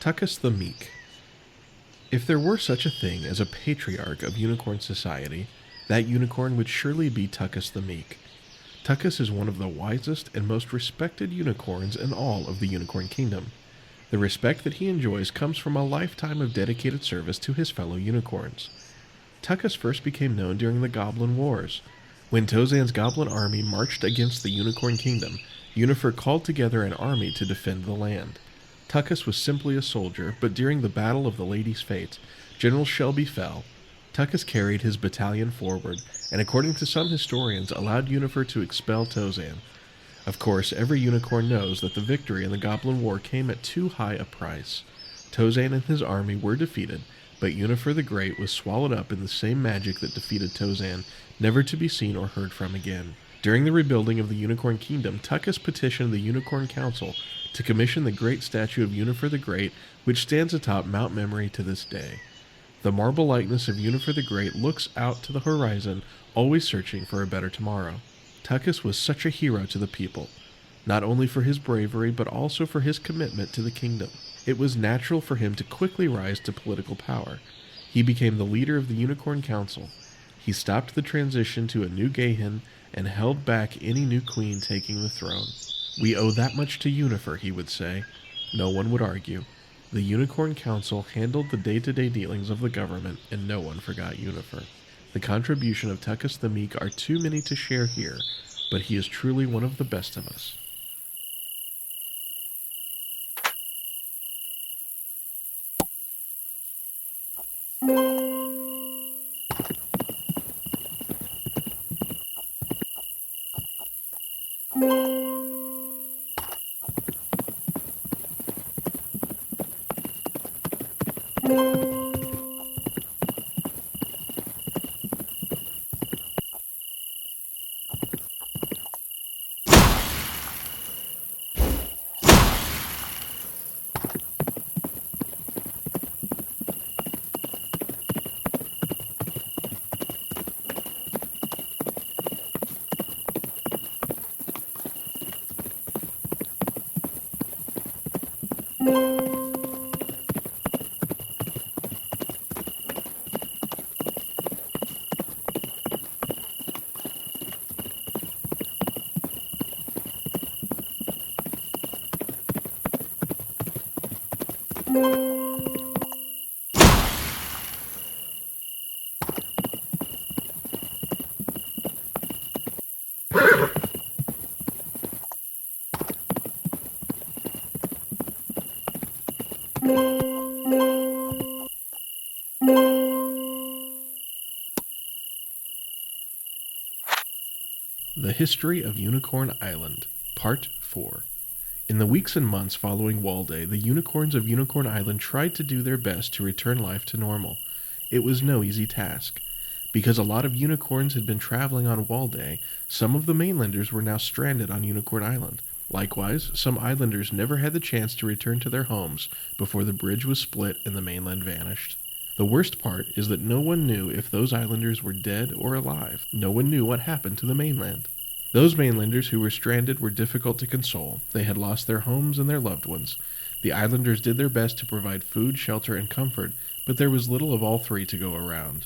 Tuckus the Meek. If there were such a thing as a patriarch of unicorn society, that unicorn would surely be Tuckus the Meek. Tuckus is one of the wisest and most respected unicorns in all of the Unicorn Kingdom. The respect that he enjoys comes from a lifetime of dedicated service to his fellow unicorns. Tuckus first became known during the Goblin Wars. When Tozan's goblin army marched against the Unicorn Kingdom, Unifer called together an army to defend the land. Tuckus was simply a soldier, but during the Battle of the Lady's Fate, General Shelby fell. Tuckus carried his battalion forward, and according to some historians, allowed Unifer to expel Tozan. Of course, every unicorn knows that the victory in the Goblin War came at too high a price. Tozan and his army were defeated, but Unifer the Great was swallowed up in the same magic that defeated Tozan, never to be seen or heard from again. During the rebuilding of the Unicorn Kingdom, Tuckus petitioned the Unicorn Council to commission the great statue of Unifer the Great, which stands atop Mount Memory to this day. The marble likeness of Unifer the Great looks out to the horizon, always searching for a better tomorrow. Tuckus was such a hero to the people, not only for his bravery, but also for his commitment to the kingdom. It was natural for him to quickly rise to political power. He became the leader of the Unicorn Council. He stopped the transition to a new Gahan and held back any new queen taking the throne. "We owe that much to Unifer," he would say. No one would argue. The Unicorn Council handled the day-to-day dealings of the government, and no one forgot Unifer. The contribution of Tuckus the Meek are too many to share here, but he is truly one of the best of us. History of Unicorn Island, Part 4. In the weeks and months following Wall Day, the unicorns of Unicorn Island tried to do their best to return life to normal. It was no easy task. Because a lot of unicorns had been traveling on Wall Day, some of the mainlanders were now stranded on Unicorn Island. Likewise, some islanders never had the chance to return to their homes before the bridge was split and the mainland vanished. The worst part is that no one knew if those islanders were dead or alive. No one knew what happened to the mainland. Those mainlanders who were stranded were difficult to console. They had lost their homes and their loved ones. The islanders did their best to provide food, shelter, and comfort, but there was little of all three to go around.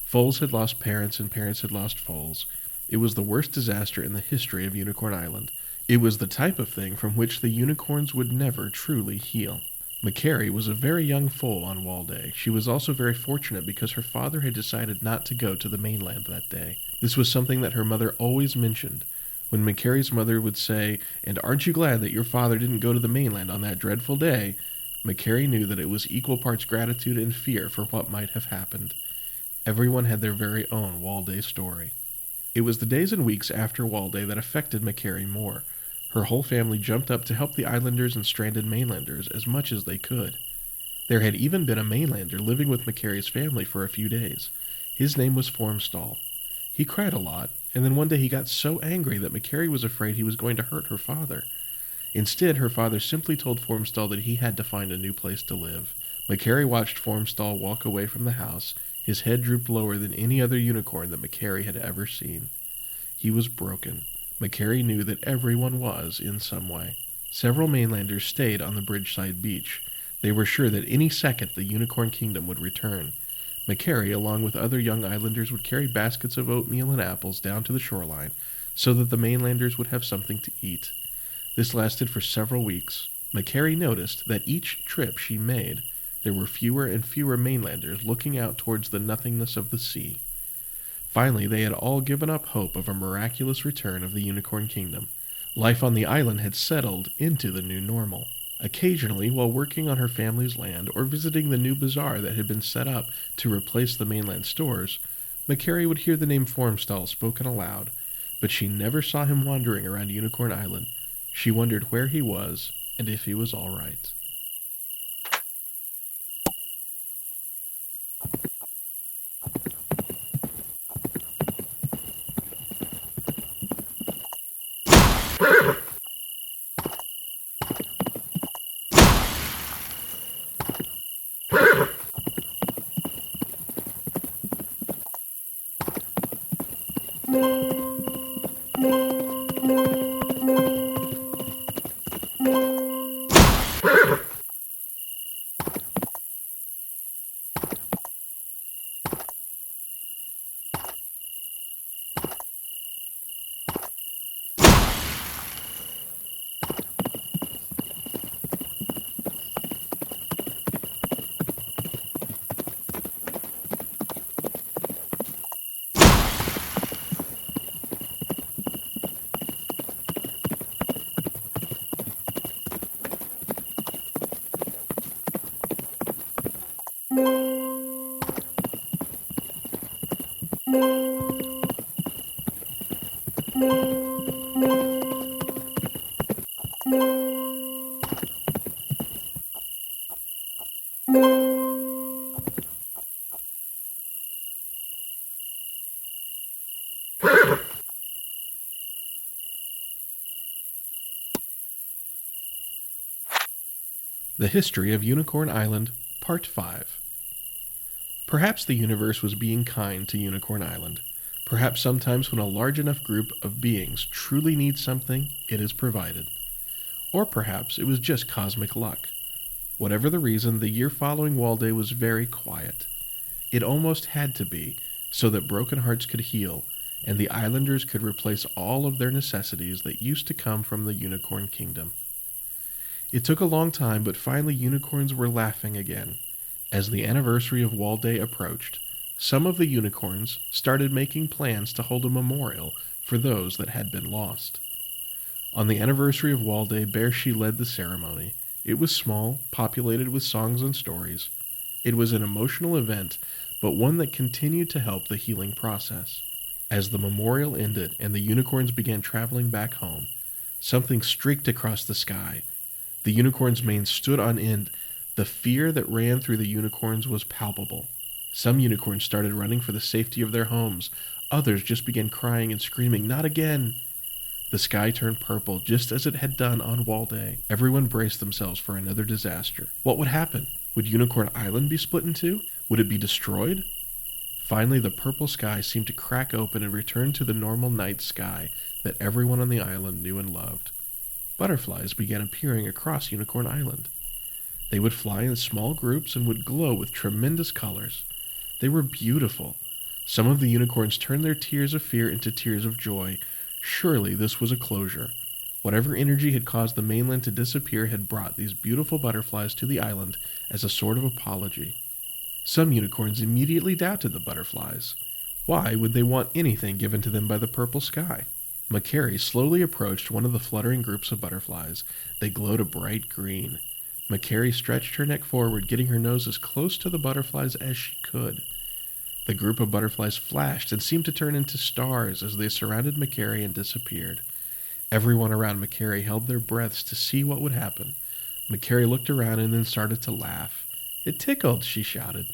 Foals had lost parents and parents had lost foals. It was the worst disaster in the history of Unicorn Island. It was the type of thing from which the unicorns would never truly heal. McCary was a very young foal on Wall Day. She was also very fortunate because her father had decided not to go to the mainland that day. This was something that her mother always mentioned. When McCary's mother would say, "And aren't you glad that your father didn't go to the mainland on that dreadful day?" McCary knew that it was equal parts gratitude and fear for what might have happened. Everyone had their very own Wall Day story. It was the days and weeks after Wall Day that affected McCary more. Her whole family jumped up to help the islanders and stranded mainlanders as much as they could. There had even been a mainlander living with McCary's family for a few days. His name was Formstall. He cried a lot, and then one day he got so angry that McCary was afraid he was going to hurt her father. Instead, her father simply told Formstall that he had to find a new place to live. McCary watched Formstall walk away from the house. His head drooped lower than any other unicorn that McCary had ever seen. He was broken. McCary knew that everyone was in some way. Several mainlanders stayed on the bridgeside beach. They were sure that any second the Unicorn Kingdom would return. McCary, along with other young islanders, would carry baskets of oatmeal and apples down to the shoreline so that the mainlanders would have something to eat. This lasted for several weeks. McCary noticed that each trip she made, there were fewer and fewer mainlanders looking out towards the nothingness of the sea. Finally, they had all given up hope of a miraculous return of the Unicorn Kingdom. Life on the island had settled into the new normal. Occasionally, while working on her family's land or visiting the new bazaar that had been set up to replace the mainland stores, McCary would hear the name Formstall spoken aloud, but she never saw him wandering around Unicorn Island. She wondered where he was and if he was all right. The History of Unicorn Island, Part 5. Perhaps the universe was being kind to Unicorn Island. Perhaps sometimes when a large enough group of beings truly needs something, it is provided. Or perhaps it was just cosmic luck. Whatever the reason, the year following Wall Day was very quiet. It almost had to be, so that broken hearts could heal, and the islanders could replace all of their necessities that used to come from the Unicorn Kingdom. It took a long time, but finally unicorns were laughing again. As the anniversary of Wall Day approached, some of the unicorns started making plans to hold a memorial for those that had been lost. On the anniversary of Wall Day, Bearshi led the ceremony. It was small, populated with songs and stories. It was an emotional event, but one that continued to help the healing process. As the memorial ended and the unicorns began traveling back home, something streaked across the sky. The unicorn's mane stood on end. The fear that ran through the unicorns was palpable. Some unicorns started running for the safety of their homes. Others just began crying and screaming, "Not again!" The sky turned purple just as it had done on Wall Day. Everyone braced themselves for another disaster. What would happen? Would Unicorn Island be split in two? Would it be destroyed? Finally, the purple sky seemed to crack open and return to the normal night sky that everyone on the island knew and loved. Butterflies began appearing across Unicorn Island. They would fly in small groups and would glow with tremendous colors. They were beautiful. Some of the unicorns turned their tears of fear into tears of joy. Surely this was a closure. Whatever energy had caused the mainland to disappear had brought these beautiful butterflies to the island as a sort of apology. Some unicorns immediately doubted the butterflies. Why would they want anything given to them by the purple sky? Macari slowly approached one of the fluttering groups of butterflies. They glowed a bright green. Macari stretched her neck forward, getting her nose as close to the butterflies as she could. The group of butterflies flashed and seemed to turn into stars as they surrounded Macari and disappeared. Everyone around Macari held their breaths to see what would happen. Macari looked around and then started to laugh. "It tickled," she shouted.